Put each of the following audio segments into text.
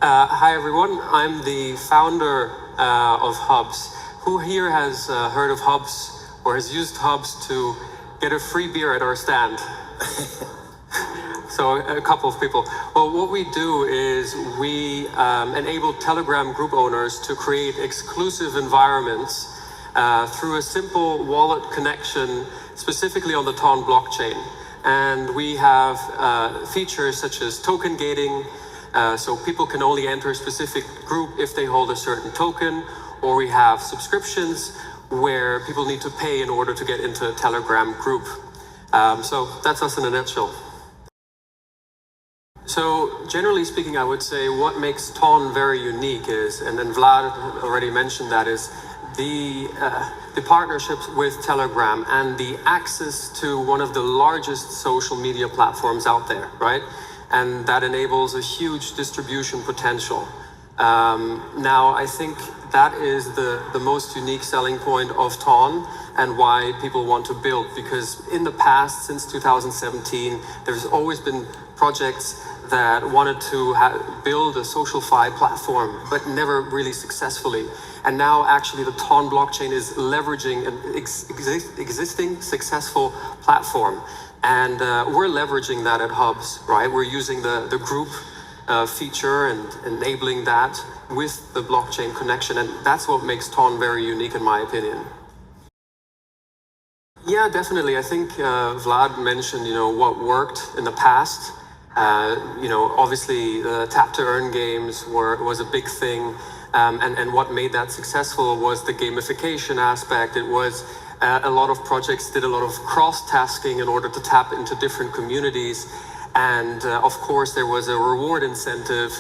Hi everyone, I'm the founder of Hubs. Who here has heard of Hubs or has used Hubs to get a free beer at our stand? So a couple of people. Well, what we do is we enable Telegram group owners to create exclusive environments through a simple wallet connection, specifically on the TON blockchain. And we have features such as token gating, so people can only enter a specific group if they hold a certain token, or we have subscriptions where people need to pay in order to get into a Telegram group. So that's us in a nutshell. So generally speaking, I would say what makes TON very unique is, and then Vlad already mentioned that, is the partnerships with Telegram and the access to one of the largest social media platforms out there, right? And that enables a huge distribution potential. Now, I think that is the most unique selling point of TON and why people want to build, because in the past, since 2017, there's always been projects that wanted to build a social-fi platform, but never really successfully. And now actually the TON blockchain is leveraging an existing successful platform. And we're leveraging that at Hubs, right? We're using the group feature and enabling that with the blockchain connection. And that's what makes TON very unique in my opinion. Yeah, definitely. I think Vlad mentioned, what worked in the past. Obviously the tap to earn games was a big thing. And what made that successful was the gamification aspect. It was a lot of projects did a lot of cross-tasking in order to tap into different communities. And of course, there was a reward incentive,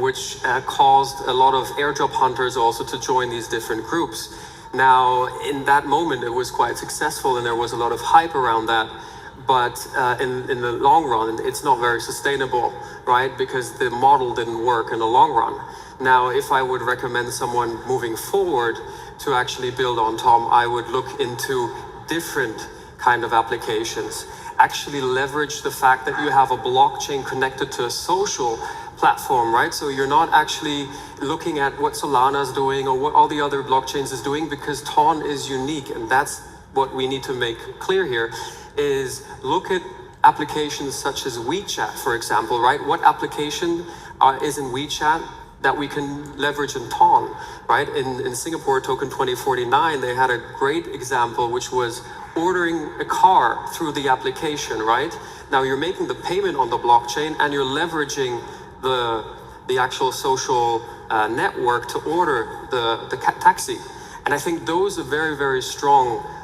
which caused a lot of airdrop hunters also to join these different groups. Now, in that moment, it was quite successful and there was a lot of hype around that. But in the long run, it's not very sustainable, right? Because the model didn't work in the long run. Now, if I would recommend someone moving forward to actually build on TON, I would look into different kind of applications. Actually leverage the fact that you have a blockchain connected to a social platform, right? So you're not actually looking at what Solana is doing or what all the other blockchains is doing, because TON is unique. And that's what we need to make clear here, is look at applications such as WeChat, for example, right? What application is in WeChat that we can leverage in TON, right? In Singapore, Token 2049, they had a great example, which was ordering a car through the application, right? Now you're making the payment on the blockchain and you're leveraging the actual social network to order the taxi. And I think those are very, very strong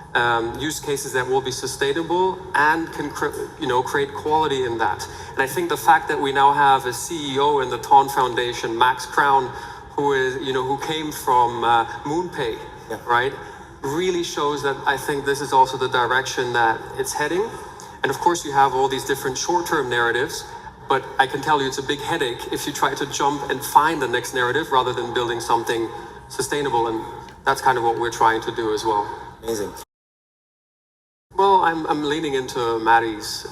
use cases that will be sustainable and can create quality in that. And I think the fact that we now have a CEO in the TON Foundation, Max Crown, who came from MoonPay, yeah, right, really shows that I think this is also the direction that it's heading. And of course you have all these different short-term narratives, but I can tell you it's a big headache if you try to jump and find the next narrative rather than building something sustainable. And that's kind of what we're trying to do as well. Amazing. Well, I'm leaning into Maddie's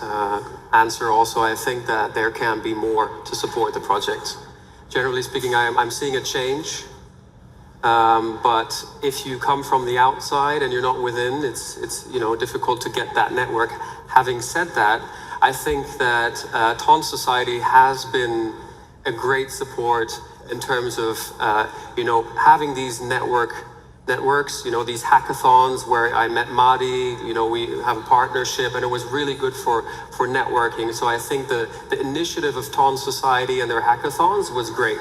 answer also. I think that there can be more to support the project. Generally speaking, I'm seeing a change, but if you come from the outside and you're not within, it's difficult to get that network. Having said that, I think that TON Society has been a great support in terms of having these networks, these hackathons where I met Madi, we have a partnership and it was really good for networking. So I think the initiative of TON Society and their hackathons was great.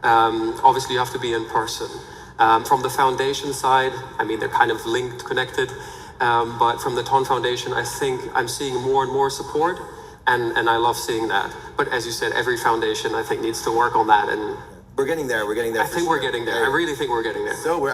Obviously you have to be in person. From the foundation side, they're kind of linked, connected. But from the TON Foundation, I think I'm seeing more and more support and I love seeing that. But as you said, every foundation I think needs to work on that. And we're getting there. I think we're getting there. I really think we're getting there. So